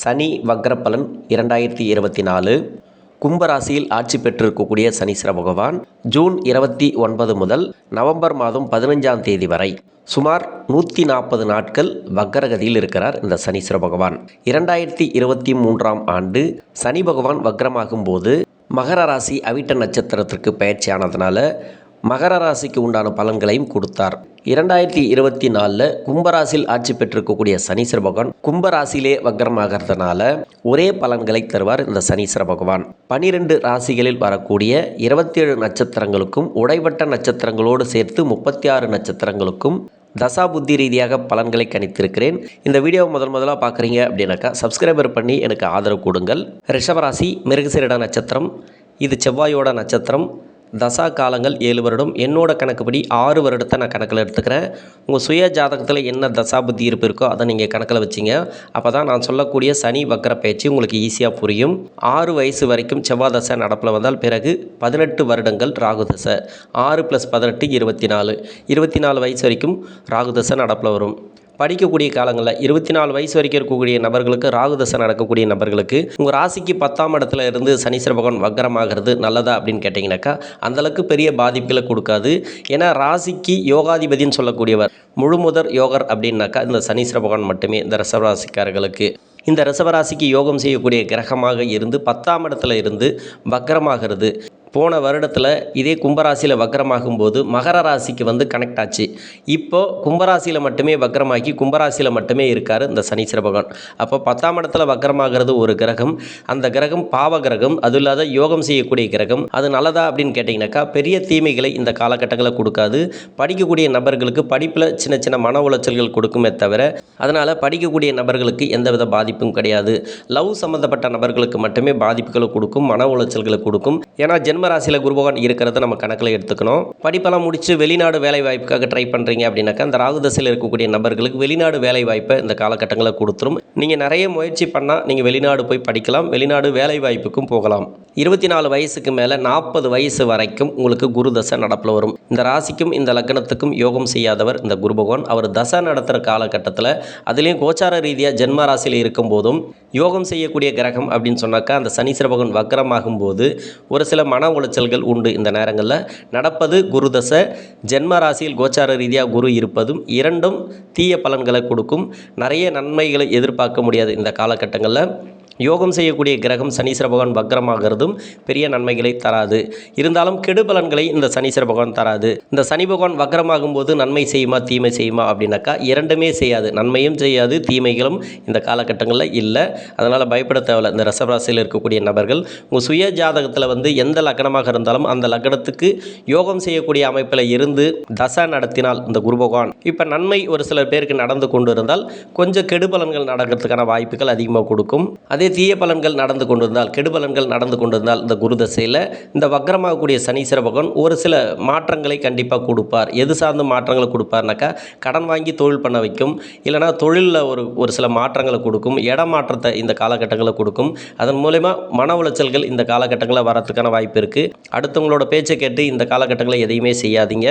சனி வக்ரப்பலன் 2024 கும்பராசியில் ஆட்சி பெற்றிருக்கக்கூடிய சனீஸ்வர பகவான் ஜூன் 29 முதல் நவம்பர் மாதம் 15ஆம் தேதி வரை சுமார் 140 நாட்கள் வக்ரகதியில் இருக்கிறார். இந்த சனீஸ்வர பகவான் 2023ஆம் ஆண்டு சனி பகவான் வக்ரமாகும் போது மகர ராசி அவிட்ட நட்சத்திரத்திற்கு பயிற்சியானதுனால மகர ராசிக்கு உண்டான பலன்களையும் கொடுத்தார். 2024 கும்பராசியில் ஆட்சி பெற்றிருக்கக்கூடிய சனீஸ்வர பகவான் கும்பராசியிலே வக்ரமாகிறதுனால ஒரே பலன்களை தருவார். இந்த சனீஸ்வர பகவான் 12 ராசிகளில் வரக்கூடிய 27 நட்சத்திரங்களுக்கும் உடைவட்ட நட்சத்திரங்களோடு சேர்த்து 36 நட்சத்திரங்களுக்கும் தசா புத்தி ரீதியாக பலன்களை கணித்திருக்கிறேன். இந்த வீடியோவை முதலாக பார்க்குறீங்க அப்படின்னாக்கா சப்ஸ்கிரைபர் பண்ணி எனக்கு ஆதரவு கொடுங்கள். ரிஷபராசி மிருகசீரிட நட்சத்திரம், இது செவ்வாயோட நட்சத்திரம். தசா காலங்கள் 7 வருடம். என்னோட கணக்குப்படி 6 வருடத்தை நான் கணக்கில் எடுத்துக்கிறேன். உங்கள் சுய ஜாதகத்தில் என்ன தசா புத்தி இருப்பு இருக்கோ அதை நீங்கள் கணக்கில் வச்சிங்க. அப்போ தான் நான் சொல்லக்கூடிய சனி வக்ர பயிற்சி உங்களுக்கு ஈஸியாக புரியும். 6 வயசு வரைக்கும் செவ்வாய் தசை நடப்பில் வந்தால் பிறகு 18 வருடங்கள் ராகு தசை. 6 + 18 24 வயசு வரைக்கும் ராகு தசை நடப்பில் வரும். படிக்கக்கூடிய காலங்களில் 24 வயசு வரைக்கும் இருக்கக்கூடிய நபர்களுக்கு ராகு தசை நடக்கக்கூடிய நபர்களுக்கு உங்கள் ராசிக்கு 10ஆம் இடத்துல இருந்து சனீஸ்வர பகவான் வக்ரமாகிறது நல்லதா அப்படின்னு கேட்டிங்கனாக்கா அந்தளவுக்கு பெரிய பாதிப்புகளை கொடுக்காது. ஏன்னா ராசிக்கு யோகாதிபதினு சொல்லக்கூடியவர் முழுமுதற் யோகர் அப்படின்னாக்கா இந்த சனீஸ்வர பகவான் மட்டுமே. இந்த ரிஷபராசிக்காரர்களுக்கு இந்த ரிஷபராசிக்கு யோகம் செய்யக்கூடிய கிரகமாக இருந்து 10ஆம் இடத்துல இருந்து வக்ரமாகிறது. போன வருடத்தில் இதே கும்பராசியில் வக்ரமாகும் போது மகர ராசிக்கு வந்து கனெக்ட் ஆச்சு. இப்போது கும்பராசியில் மட்டுமே வக்ரமாக்கி கும்பராசியில் மட்டுமே இருக்கார் இந்த சனீஸ்வர பகவான். அப்போ 10ஆம் இடத்துல வக்ரமாகிறது ஒரு கிரகம். அந்த கிரகம் பாவ கிரகம், அது இல்லாத யோகம் செய்யக்கூடிய கிரகம். அது நல்லதா அப்படின்னு கேட்டிங்கனாக்கா பெரிய தீமைகளை இந்த காலகட்டங்களில் கொடுக்காது. படிக்கக்கூடிய நபர்களுக்கு படிப்பில் சின்ன சின்ன மன உளைச்சல்கள் கொடுக்குமே தவிர அதனால் படிக்கக்கூடிய நபர்களுக்கு எந்தவித பாதிப்பும் கிடையாது. லவ் சம்மந்தப்பட்ட நபர்களுக்கு மட்டுமே பாதிப்புகளை கொடுக்கும், மன உளைச்சல்களை கொடுக்கும். ஏன்னா ஜென்மராசியில் குரு பகவான் இருக்கிறத நம்ம கணக்கில் எடுத்துக்கணும். படிப்பெல்லாம் முடித்து வெளிநாடு வேலை வாய்ப்புக்காக ட்ரை பண்ணுறீங்க அப்படின்னாக்கா அந்த ராகு தசையில் இருக்கக்கூடிய நபர்களுக்கு வெளிநாடு வேலை வாய்ப்பை இந்த காலகட்டங்களில் கொடுத்துரும். நீங்கள் நிறைய முயற்சி பண்ணால் நீங்கள் வெளிநாடு போய் படிக்கலாம், வெளிநாடு வேலை வாய்ப்புக்கும் போகலாம். 24 வயசுக்கு மேலே 40 வயசு வரைக்கும் உங்களுக்கு குரு தசை நடப்பில் வரும். இந்த ராசிக்கும் இந்த லக்னத்துக்கும் யோகம் செய்யாதவர் இந்த குரு பகவான். அவர் தசை நடத்துகிற காலகட்டத்தில் அதுலேயும் கோச்சார ரீதியாக ஜென்ம ராசியில் இருக்கும் போதும் யோகம் செய்யக்கூடிய கிரகம் அப்படின்னு சொன்னாக்கா அந்த சனீஸ்வர பகவான் வக்ரமாகும் போது ஒரு சில மன உளைச்சல்கள் உண்டு. இந்த நேரங்களில் நடப்பது குரு தசை. ஜென்ம ராசியில் கோச்சார ரீதியாக குரு இருப்பதும் இரண்டும் தீய பலன்களை கொடுக்கும். நிறைய நன்மைகளை எதிர்பார்க்க முடியாது. இந்த காலகட்டங்களில் யோகம் செய்யக்கூடிய கிரகம் சனீஸ்வர பகவான் வக்ரமாகிறதும் பெரிய நன்மைகளை தராது. இருந்தாலும் கெடு பலன்களை இந்த சனீஸ்வர பகவான் தராது. இந்த சனி பகவான் வக்ரமாகும் போது நன்மை செய்யுமா தீமை செய்யுமா அப்படின்னாக்கா இரண்டுமே செய்யாது. நன்மையும் செய்யாது, தீமைகளும் இந்த காலகட்டங்களில் இல்லை. அதனால் பயப்பட தேவையில்லை. இந்த ரிஷபராசியில் இருக்கக்கூடிய நபர்கள் உங்கள் சுய ஜாதகத்தில் வந்து எந்த லக்னமாக இருந்தாலும் அந்த லக்னத்துக்கு யோகம் செய்யக்கூடிய அமைப்பில் இருந்து தசை நடத்தினால் இந்த குரு பகவான் இப்போ நன்மை ஒரு சில பேருக்கு நடந்து கொண்டு இருந்தால் கொஞ்சம் கெடு பலன்கள் நடக்கிறதுக்கான வாய்ப்புகள் அதிகமாக கொடுக்கும். அதே தீய பலன்கள் நடந்து கொண்டிருந்தால் கெடு பலன்கள் நடந்து கொண்டிருந்தால் இந்த குரு தசையில் இந்த வக்ரமாகக்கூடிய சனீஸ்வர பகவான் ஒரு சில மாற்றங்களை கண்டிப்பாக கொடுப்பார். எது சார்ந்த மாற்றங்களை கொடுப்பார்னாக்கா கடன் வாங்கி தொழில் பண்ண வைக்கும், இல்லைனா தொழிலில் ஒரு சில மாற்றங்களை கொடுக்கும், இடமாற்றத்தை இந்த காலகட்டங்களில் கொடுக்கும். அதன் மூலமா மன உளைச்சல்கள் இந்த காலகட்டங்களில் வரத்துக்கான வாய்ப்பு இருக்குது. அடுத்தவங்களோட பேச்சை கேட்டு இந்த காலகட்டங்களில் எதையுமே செய்யாதீங்க.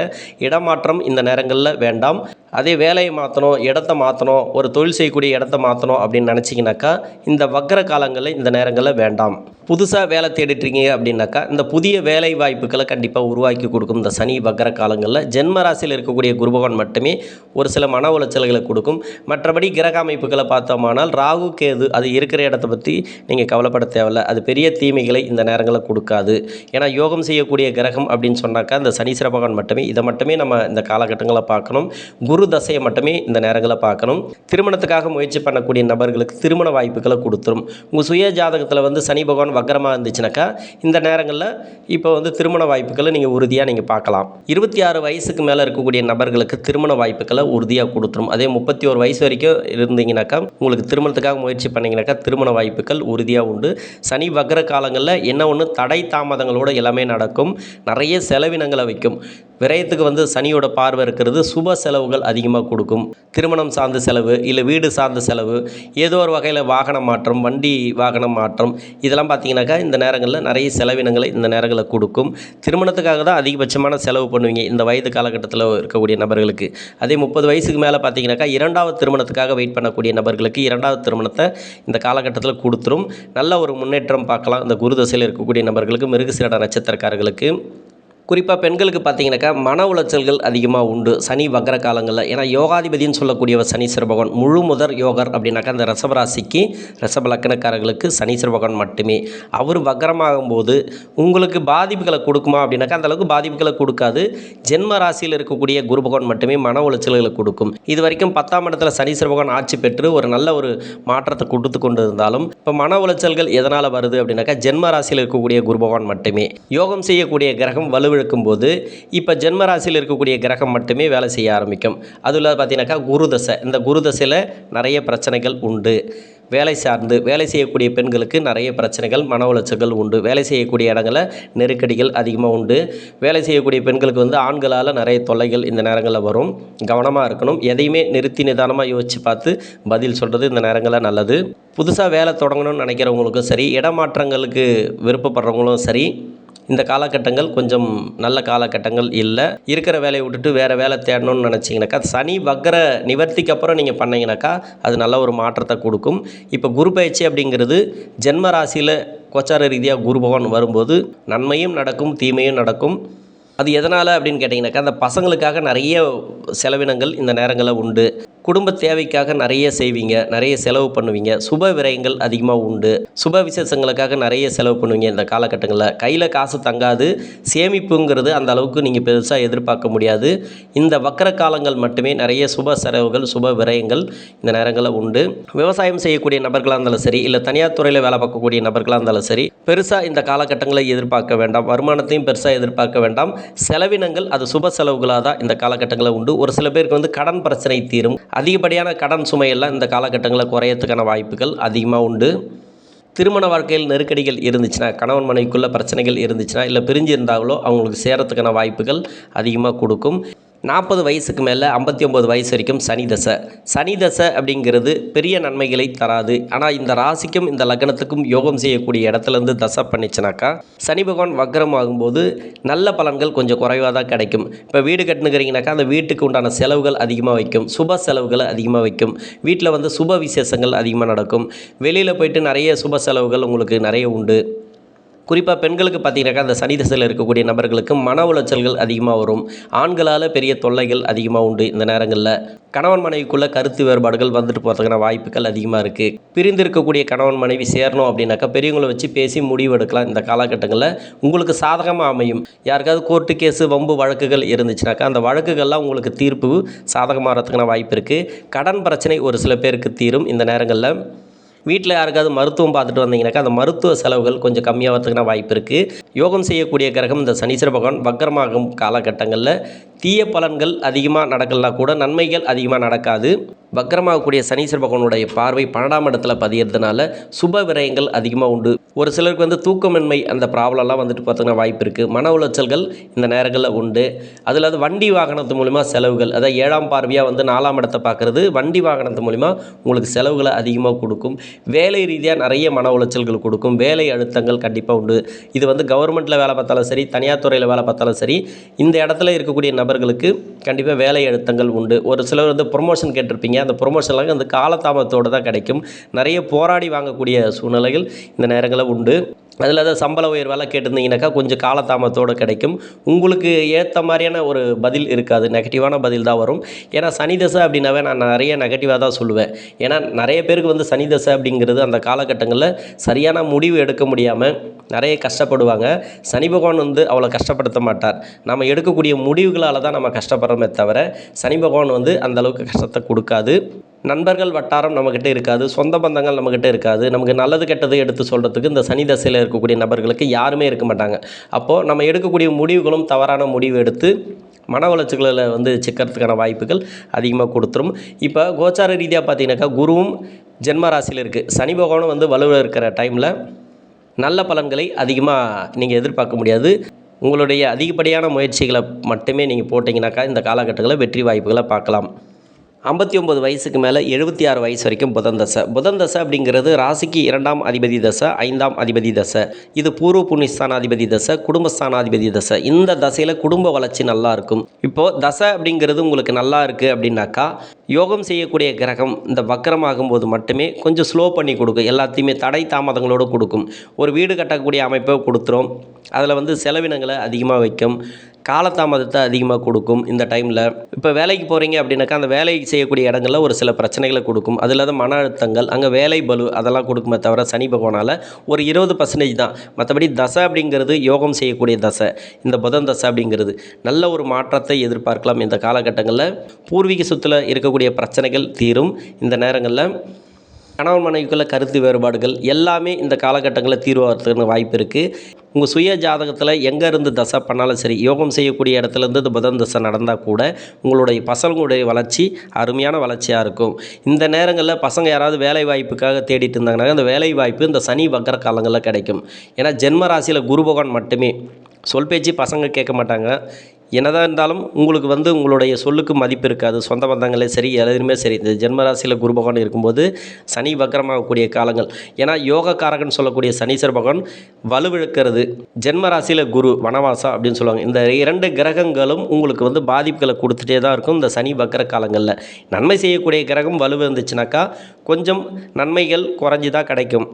இடமாற்றம் இந்த நேரங்களில் வேண்டாம். அதே வேலையை மாற்றணும், இடத்த மாற்றணும், ஒரு தொழில் செய்யக்கூடிய இடத்த மாற்றணும் அப்படின்னு நினச்சிங்கனாக்கா இந்த வக்ர காலங்களில் இந்த நேரங்களில் வேண்டாம். புதுசாக வேலை தேடிட்டுருக்கீங்க அப்படின்னாக்கா இந்த புதிய வேலை வாய்ப்புகளை கண்டிப்பாக உருவாக்கி கொடுக்கும். இந்த சனி வக்ர காலங்களில் ஜென்ம ராசியில் இருக்கக்கூடிய குரு பகவான் மட்டுமே ஒரு சில மன உளைச்சல்களை கொடுக்கும். மற்றபடி கிரக அமைப்புகளை பார்த்தோமானால் ராகு கேது அது இருக்கிற இடத்த பற்றி நீங்கள் கவலைப்பட தேவையில்லை. அது பெரிய தீமைகளை இந்த நேரங்களில் கொடுக்காது. ஏன்னா யோகம் செய்யக்கூடிய கிரகம் அப்படின்னு சொன்னாக்கா இந்த சனீஸ்வர பகவான் மட்டுமே. இதை மட்டுமே நம்ம இந்த காலகட்டங்களில் பார்க்கணும். குரு தசையை மட்டுமே இந்த நேரங்களில் பார்க்கணும். திருமணத்துக்காக முயற்சி பண்ணக்கூடிய நபர்களுக்கு திருமண வாய்ப்புகளை கொடுத்துரும். உங்கள் சுய ஜாதகத்தில் வந்து சனி பகவான் வக்ரமாக இருந்துச்சுனாக்கா இந்த நேரங்களில் இப்போ வந்து திருமண வாய்ப்புகளை நீங்கள் உறுதியாக நீங்கள் பார்க்கலாம். 26 வயசுக்கு மேலே இருக்கக்கூடிய நபர்களுக்கு திருமண வாய்ப்புகளை உறுதியாக கொடுத்துரும். அதே 31 வயசு வரைக்கும் இருந்தீங்கன்னாக்கா உங்களுக்கு திருமணத்துக்காக முயற்சி பண்ணிங்கனாக்கா திருமண வாய்ப்புகள் உறுதியாக உண்டு. சனி வக்ர காலங்களில் என்ன ஒன்று தடை தாமதங்களோடு எல்லாமே நடக்கும். நிறைய செலவினங்களை வைக்கும். விரயத்துக்கு வந்து சனியோட பார்வை இருக்கிறது. சுப செலவுகள் அதிகமாக கொடுக்கும். திருமணம் சார்ந்த செலவு, இல்லை வீடு சார்ந்த செலவு, ஏதோ ஒரு வகையில் வாகன மாற்றம், வண்டி வாகனம் மாற்றம், இதெல்லாம் பார்த்தீங்கன்னா பார்த்தீங்கன்னாக்கா இந்த நேரங்களில் நிறைய செலவினங்களை இந்த நேரங்களில் கொடுக்கும். திருமணத்துக்காக தான் அதிகபட்சமான செலவு பண்ணுவீங்க இந்த வயது காலகட்டத்தில் இருக்கக்கூடிய நபர்களுக்கு. அதே 30 வயசுக்கு மேலே பார்த்தீங்கன்னாக்கா 2வது திருமணத்துக்காக வெயிட் பண்ணக்கூடிய நபர்களுக்கு 2வது திருமணத்தை இந்த காலகட்டத்தில் கொடுத்துரும். நல்ல ஒரு முன்னேற்றம் பார்க்கலாம் இந்த குரு தசையில் இருக்கக்கூடிய நபர்களுக்கு, மிருகசீரிட நட்சத்திரக்காரர்களுக்கு. குறிப்பாக பெண்களுக்கு பார்த்தீங்கன்னாக்கா மன உளைச்சல்கள் அதிகமாக உண்டு சனி வக்ர காலங்களில். ஏன்னா யோகாதிபதினு சொல்லக்கூடியவர் சனீஸ்வர பகவான். முழு முதற் யோகர் அப்படின்னாக்கா அந்த ரிஷப ராசிக்கு ரிஷப லக்னக்காரர்களுக்கு சனீஸ்வர பகவான் மட்டுமே. அவர் வக்ரமாகும் போது உங்களுக்கு பாதிப்புகளை கொடுக்குமா அப்படின்னாக்கா அந்தளவுக்கு பாதிப்புகளை கொடுக்காது. ஜென்ம ராசியில் இருக்கக்கூடிய குரு பகவான் மட்டுமே மன உளைச்சல்களை கொடுக்கும். இது வரைக்கும் 10ஆம் இடத்துல சனீஸ்வர பகவான் ஆட்சி பெற்று ஒரு நல்ல ஒரு மாற்றத்தை கொடுத்து கொண்டு இருந்தாலும் இப்போ மன உளைச்சல்கள் எதனால் வருது அப்படின்னாக்கா ஜென்ம ராசியில் இருக்கக்கூடிய குரு பகவான் மட்டுமே. யோகம் செய்யக்கூடிய கிரகம் வலுவிழக்கும் போது இப்போ ஜென்மராசியில் இருக்கக்கூடிய கிரகம் மட்டுமே வேலை செய்ய ஆரம்பிக்கும். அதில் பார்த்தீங்கன்னாக்கா குரு தசை. இந்த குரு தசையில் நிறைய பிரச்சனைகள் உண்டு. வேலை சார்ந்து வேலை செய்யக்கூடிய பெண்களுக்கு நிறைய பிரச்சனைகள், மன உளைச்சல்கள் உண்டு. வேலை செய்யக்கூடிய இடங்களில் நெருக்கடிகள் அதிகமாக உண்டு. வேலை செய்யக்கூடிய பெண்களுக்கு ஆண்களால் நிறைய தொல்லைகள் இந்த நேரங்களில் வரும். கவனமாக இருக்கணும். எதையுமே நிறுத்தி நிதானமாக யோசித்து பார்த்து பதில் சொல்கிறது இந்த நேரங்களில் நல்லது. புதுசாக வேலை தொடங்கணும்னு நினைக்கிறவங்களுக்கும் சரி, இடமாற்றங்களுக்கு விருப்பப்படுறவங்களும் சரி, இந்த காலகட்டங்கள் கொஞ்சம் நல்ல காலகட்டங்கள் இல்லை. இருக்கிற வேலையை விட்டுட்டு வேறு வேலை தேடணும்னு நினச்சிங்கனாக்கா சனி வக்ர நிவர்த்திக்கு அப்புறம் நீங்கள் பண்ணிங்கனாக்கா அது நல்ல ஒரு மாற்றத்தை கொடுக்கும். இப்போ குரு பயிற்சி அப்படிங்கிறது ஜென்ம ராசியில் கோச்சார ரீதியாக குரு பகவான் வரும்போது நன்மையும் நடக்கும், தீமையும் நடக்கும். அது எதனால் அப்படின்னு கேட்டிங்கனாக்கா அந்த பசங்களுக்காக நிறைய செலவினங்கள் இந்த நேரங்களில் உண்டு. குடும்ப தேவைக்காக நிறைய செய்வீங்க, நிறைய செலவு பண்ணுவீங்க. சுப விரயங்கள் அதிகமாக உண்டு. சுப விசேஷங்களுக்காக நிறைய செலவு பண்ணுவீங்க இந்த காலகட்டங்களில். கையில் காசு தங்காது. சேமிப்புங்கிறது அந்த அளவுக்கு நீங்கள் பெருசாக எதிர்பார்க்க முடியாது. இந்த வக்கர காலங்கள் மட்டுமே நிறைய சுப செலவுகள், சுப விரயங்கள் இந்த நேரங்களில் உண்டு. விவசாயம் செய்யக்கூடிய நபர்களாக இருந்தாலும் சரி, இல்லை தனியார் துறையில் வேலை பார்க்கக்கூடிய நபர்களாக இருந்தாலும் சரி, பெருசாக இந்த காலகட்டங்களை எதிர்பார்க்க வேண்டாம். வருமானத்தையும் பெருசாக எதிர்பார்க்க வேண்டாம். செலவினங்கள் அது சுப செலவுகளாக தான் இந்த காலகட்டங்களில் உண்டு. ஒரு சில பேருக்கு கடன் பிரச்சனை தீரும். அதிகப்படியான கடன் சுமையெல்லாம் இந்த காலகட்டங்களில் குறையத்துக்கான வாய்ப்புகள் அதிகமாக உண்டு. திருமண வாழ்க்கையில் நெருக்கடிகள் இருந்துச்சுன்னா, கணவன் மனைவிக்குள்ள பிரச்சனைகள் இருந்துச்சுன்னா, இல்லை பிரிஞ்சு இருந்தாங்களோ அவங்களுக்கு சேரத்துக்கான வாய்ப்புகள் அதிகமாக கொடுக்கும். 40 வயசுக்கு மேலே 59 வயசு வரைக்கும் சனி தசை. சனி தசை அப்படிங்கிறது பெரிய நன்மைகளை தராது. ஆனால் இந்த ராசிக்கும் இந்த லக்னத்துக்கும் யோகம் செய்யக்கூடிய இடத்துலேருந்து தசை பண்ணிச்சுனாக்கா சனி பகவான் வக்ரம் ஆகும்போது நல்ல பலன்கள் கொஞ்சம் குறைவாக தான் கிடைக்கும். இப்போ வீடு கட்டுனுக்கிறீங்கனாக்கா அந்த வீட்டுக்கு உண்டான செலவுகள் அதிகமாக வைக்கும். சுப செலவுகளை அதிகமாக வைக்கும். வீட்டில் சுப விசேஷங்கள் அதிகமாக நடக்கும். வெளியில் போயிட்டு நிறைய சுப செலவுகள் உங்களுக்கு நிறைய உண்டு. குறிப்பாக பெண்களுக்கு பார்த்தீங்கன்னாக்கா அந்த சனி திசையில் இருக்கக்கூடிய நபர்களுக்கு மன உளைச்சல்கள் அதிகமாக வரும். ஆண்களால் பெரிய தொல்லைகள் அதிகமாக உண்டு. இந்த நேரங்களில் கணவன் மனைவிக்குள்ளே கருத்து வேறுபாடுகள் வந்துட்டு போகிறதுக்கான வாய்ப்புகள் அதிகமாக இருக்குது. பிரிந்து இருக்கக்கூடிய கணவன் மனைவி சேரணும் அப்படின்னாக்கா பெரியவங்களை வச்சு பேசி முடிவு எடுக்கலாம். இந்த காலகட்டங்களில் உங்களுக்கு சாதகமாக அமையும். யாருக்காவது கோர்ட்டு கேஸு, வம்பு வழக்குகள் இருந்துச்சுனாக்கா அந்த வழக்குகள்லாம் உங்களுக்கு தீர்ப்பு சாதகமாகறதுக்கான வாய்ப்பு இருக்குது. கடன் பிரச்சனை ஒரு சில பேருக்கு தீரும் இந்த நேரங்களில். வீட்டில் யாருக்காவது மருத்துவம் பார்த்துட்டு வந்தீங்கன்னாக்கா அந்த மருத்துவ செலவுகள் கொஞ்சம் கம்மியாகிறதுக்கான வாய்ப்பு இருக்குது. யோகம் செய்யக்கூடிய கிரகம் இந்த சனீஸ்வர பகவான் வக்ரமாகும் காலகட்டங்களில் தீய பலன்கள் அதிகமாக நடக்கலாம் கூட நன்மைகள் அதிகமாக நடக்காது. வக்ரமாகக்கூடிய சனீஸ்வர பகவானுடைய பார்வை 12ஆம் இடத்துல பதியறதுனால சுப விரயங்கள் அதிகமாக உண்டு. ஒரு சிலருக்கு தூக்கமின்மை அந்த ப்ராப்ளம்லாம் பார்த்தீங்கன்னா வாய்ப்பு இருக்குது. மன உளைச்சல்கள் இந்த நேரங்களில் உண்டு. அதில் வண்டி வாகனத்து மூலிமா செலவுகள், அதாவது 7ஆம் பார்வையாக 4ஆம் இடத்தை பார்க்குறது வண்டி வாகனத்து மூலிமா உங்களுக்கு செலவுகளை அதிகமாக கொடுக்கும். வேலை ரீதியாக நிறைய மன உளைச்சல்கள் கொடுக்கும். வேலை அழுத்தங்கள் கண்டிப்பாக உண்டு. இது கவர்மெண்ட்டில் வேலை பார்த்தாலும் சரி, தனியார் துறையில் வேலை பார்த்தாலும் சரி, இந்த இடத்துல இருக்கக்கூடிய நபர்களுக்கு கண்டிப்பாக வேலை அழுத்தங்கள் உண்டு. ஒரு சிலர் ப்ரொமோஷன் கேட்டிருப்பீங்க. அந்த ப்ரொமோஷன்லாம் காலதாமத்தோடு தான் கிடைக்கும். நிறைய போராடி வாங்கக்கூடிய சூழ்நிலைகள் இந்த நேரங்களில் உண்டு. அதில் சம்பள உயர்வெல்லாம் கேட்டிருந்தீங்கன்னாக்கா கொஞ்சம் காலதாமத்தோடு கிடைக்கும். உங்களுக்கு ஏற்ற மாதிரியான ஒரு பதில் இருக்காது. நெகட்டிவான பதில் தான் வரும். ஏன்னா சனி தசை அப்படின்னாவே நான் நிறைய நெகட்டிவாக தான் சொல்லுவேன். ஏன்னா நிறைய பேருக்கு சனி தசை அப்படிங்கிறது அந்த காலகட்டங்களில் சரியான முடிவு எடுக்க முடியாமல் நிறைய கஷ்டப்படுவாங்க. சனி பகவான் அவ்வளோ கஷ்டப்படுத்த மாட்டார். நம்ம எடுக்கக்கூடிய முடிவுகளால் தான் நம்ம கஷ்டப்படுறோமே தவிர சனி பகவான் அந்தளவுக்கு கஷ்டத்தை கொடுக்காது. நண்பர்கள் வட்டாரம் நம்மக்கிட்ட இருக்காது. சொந்த பந்தங்கள் நம்மக்கிட்ட இருக்காது. நமக்கு நல்லது கெட்டது எடுத்து சொல்கிறதுக்கு இந்த சனி தசையில் இருக்கக்கூடிய நபர்களுக்கு யாருமே இருக்க மாட்டாங்க. அப்போது நம்ம எடுக்கக்கூடிய முடிவுகளும் தவறான முடிவு எடுத்து மன உளைச்சல்களில் சிக்கிறதுக்கான வாய்ப்புகள் அதிகமாக கொடுத்துரும். இப்போ கோச்சார ரீதியாக பார்த்தீங்கன்னாக்கா குருவும் ஜென்ம ராசியில் இருக்குது. சனி பகவானும் வலுவில் இருக்கிற டைமில் நல்ல பலன்களை அதிகமாக நீங்கள் எதிர்பார்க்க முடியாது. உங்களுடைய அதிகப்படியான முயற்சிகளை மட்டுமே நீங்கள் போட்டிங்கனாக்கா இந்த காலகட்டங்களில் வெற்றி வாய்ப்புகளை பார்க்கலாம். 59 வயசுக்கு மேலே 76 வயசு வரைக்கும் புதன் தசை. புதன் தசை அப்படிங்கிறது ராசிக்கு 2ஆம் அதிபதி தசை, 5ஆம் அதிபதி தசை. இது பூர்வ புண்ணியஸ்தானாதிபதி தசை, குடும்பஸ்தானாதிபதி தசை. இந்த தசையில் குடும்ப வளர்ச்சி நல்லா இருக்கும். இப்போது தசை அப்படிங்கிறது உங்களுக்கு நல்லா இருக்குது அப்படின்னாக்கா, யோகம் செய்யக்கூடிய கிரகம் இந்த வக்கரமாகும் போது மட்டுமே கொஞ்சம் ஸ்லோ பண்ணி கொடுக்கும். எல்லாத்தையுமே தடை தாமதங்களோடு கொடுக்கும். ஒரு வீடு கட்டக்கூடிய அமைப்பை கொடுத்துரும். அதில் செலவினங்களை அதிகமாக வைக்கும். காலதாமதத்தை அதிகமாக கொடுக்கும். இந்த டைமில் இப்போ வேலைக்கு போகிறீங்க அப்படின்னாக்கா, அந்த வேலை செய்யக்கூடிய இடங்களில் ஒரு சில பிரச்சனைகளை கொடுக்கும். அது இல்லாத மன அழுத்தங்கள், அங்கே வேலை பளு அதெல்லாம் கொடுக்குமே தவிர சனி பகவானால் ஒரு 20% தான். மற்றபடி தசை அப்படிங்கிறது யோகம் செய்யக்கூடிய தசை. இந்த புதன் தசை அப்படிங்கிறது நல்ல ஒரு மாற்றத்தை எதிர்பார்க்கலாம். இந்த காலகட்டங்களில் பூர்வீக சொத்தில் இருக்கக்கூடிய பிரச்சனைகள் தீரும். இந்த நேரங்களில் கணவன் மனைவிக்குள்ள கருத்து வேறுபாடுகள் எல்லாமே இந்த காலகட்டங்களில் தீர்வாகிறதுக்கு வாய்ப்பு இருக்குது. உங்கள் சுய ஜாதகத்தில் எங்கே இருந்து தசை பண்ணாலும் சரி, யோகம் செய்யக்கூடிய இடத்துலேருந்து இந்த புதன் தசை நடந்தால் கூட உங்களுடைய பசங்களுடைய வளர்ச்சி அருமையான வளர்ச்சியாக இருக்கும். இந்த நேரங்களில் பசங்க யாராவது வேலை வாய்ப்புக்காக தேடிட்டு இருந்தாங்கன்னா, அந்த வேலை வாய்ப்பு இந்த சனி வக்கர காலங்களில் கிடைக்கும். ஏன்னா ஜென்ம ராசியில் குரு பகவான் மட்டுமே சொல் பேச்சு பசங்க கேட்க மாட்டாங்க. என்னதான் இருந்தாலும் உங்களுக்கு உங்களுடைய சொல்லுக்கு மதிப்பு இருக்காது. சொந்த பந்தங்களே சரி, எதுவுமே சரி, இந்த ஜென்மராசியில் குரு பகவான் இருக்கும்போது சனி வக்கரமாகக்கூடிய காலங்கள். ஏன்னா யோகக்காரகன் சொல்லக்கூடிய சனீஸ்வர பகவான் வலுவிழக்கிறது. ஜென்மராசியில் குரு வனவாசம் அப்படின்னு சொல்லுவாங்க. இந்த 2 கிரகங்களும் உங்களுக்கு பாதிப்புகளை கொடுத்துட்டே தான் இருக்கும் இந்த சனி வக்கர காலங்களில். நன்மை செய்யக்கூடிய கிரகம் வலு இருந்துச்சுனாக்கா கொஞ்சம் நன்மைகள் குறைஞ்சி தான் கிடைக்கும்.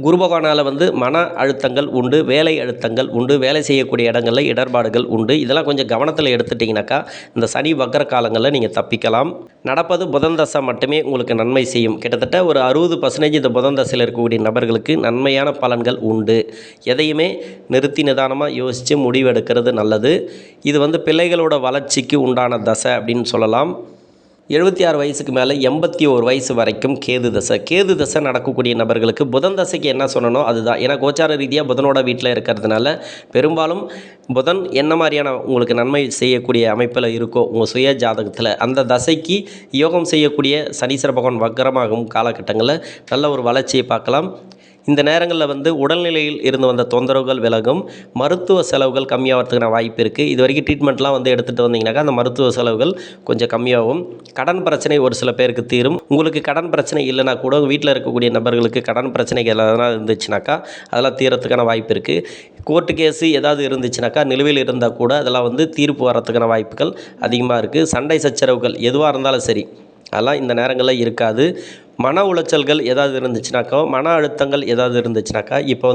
குரு பகவானால் மன அழுத்தங்கள் உண்டு, வேலை அழுத்தங்கள் உண்டு, வேலை செய்யக்கூடிய இடங்களில் இடர்பாடுகள் உண்டு. இதெல்லாம் கொஞ்சம் கவனத்தில் எடுத்துட்டிங்கனாக்கா இந்த சனி வக்கர காலங்களில் நீங்கள் தப்பிக்கலாம். நடப்பது புதன் தசை மட்டுமே உங்களுக்கு நன்மை செய்யும். கிட்டத்தட்ட ஒரு 60% இந்த புதன் தசையில் இருக்கக்கூடிய நபர்களுக்கு நன்மையான பலன்கள் உண்டு. எதையுமே நிறுத்தி நிதானமாக யோசித்து முடிவெடுக்கிறது நல்லது. இது பிள்ளைகளோட வளர்ச்சிக்கு உண்டான தசை அப்படின்னு சொல்லலாம். 76 வயசுக்கு மேலே 81 வயசு வரைக்கும் கேது தசை. கேது தசை நடக்கக்கூடிய நபர்களுக்கு புதன் தசைக்கு என்ன சொல்லணும் அதுதான். ஏன்னா கோச்சார ரீதியாக புதனோட வீட்டில் இருக்கிறதுனால பெரும்பாலும் புதன் என்ன மாதிரியான உங்களுக்கு நன்மை செய்யக்கூடிய அமைப்பில் இருக்கோ உங்கள் சுய ஜாதகத்தில், அந்த தசைக்கு யோகம் செய்யக்கூடிய சனீஸ்வர பகவான் வக்கரமாகும் காலகட்டங்களில் நல்ல ஒரு வளர்ச்சியை பார்க்கலாம். இந்த நேரங்களில் உடல்நிலையில் இருந்து வந்த தொந்தரவுகள் விலகும். மருத்துவ செலவுகள் கம்மியாகிறதுக்கான வாய்ப்பு இருக்குது. இது வரைக்கும் ட்ரீட்மெண்ட்லாம் எடுத்துகிட்டு வந்தீங்கன்னாக்கா அந்த மருத்துவ செலவுகள் கொஞ்சம் கம்மியாகும். கடன் பிரச்சனை ஒரு சில பேருக்கு தீரும். உங்களுக்கு கடன் பிரச்சனை இல்லைனா கூட வீட்டில் இருக்கக்கூடிய நபர்களுக்கு கடன் பிரச்சனைகள் எதனா இருந்துச்சுனாக்கா அதெல்லாம் தீரத்துக்கான வாய்ப்பு இருக்குது. கோர்ட்டு கேஸு ஏதாவது இருந்துச்சுனாக்கா நிலுவையில் இருந்தால் கூட அதெல்லாம் தீர்ப்பு வரத்துக்கான வாய்ப்புகள் அதிகமாக இருக்குது. சண்டை சச்சரவுகள் எதுவாக இருந்தாலும் சரி அதெல்லாம் இந்த நேரங்களில் இருக்காது. மன உளைச்சல்கள் ஏதாவது இருந்துச்சுனாக்கா, மன அழுத்தங்கள் ஏதாவது இருந்துச்சுனாக்கா இப்போ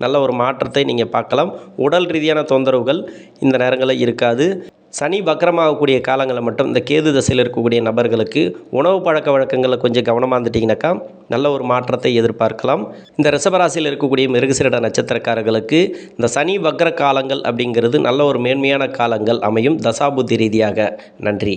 நல்ல ஒரு மாற்றத்தை நீங்கள் பார்க்கலாம். உடல் ரீதியான தொந்தரவுகள் இந்த நேரங்களில் இருக்காது. சனி வக்கரமாகக்கூடிய காலங்களில் மட்டும் இந்த கேது தசையில் இருக்கக்கூடிய நபர்களுக்கு உணவு பழக்க வழக்கங்களில் கொஞ்சம் கவனமாக இருந்துட்டிங்கனாக்கா நல்ல ஒரு மாற்றத்தை எதிர்பார்க்கலாம். இந்த ரிஷபராசியில் இருக்கக்கூடிய மிருகசீரிட நட்சத்திரக்காரர்களுக்கு இந்த சனி வக்கர காலங்கள் அப்படிங்கிறது நல்ல ஒரு மேன்மையான காலங்கள் அமையும் தசாபுத்தி ரீதியாக. நன்றி.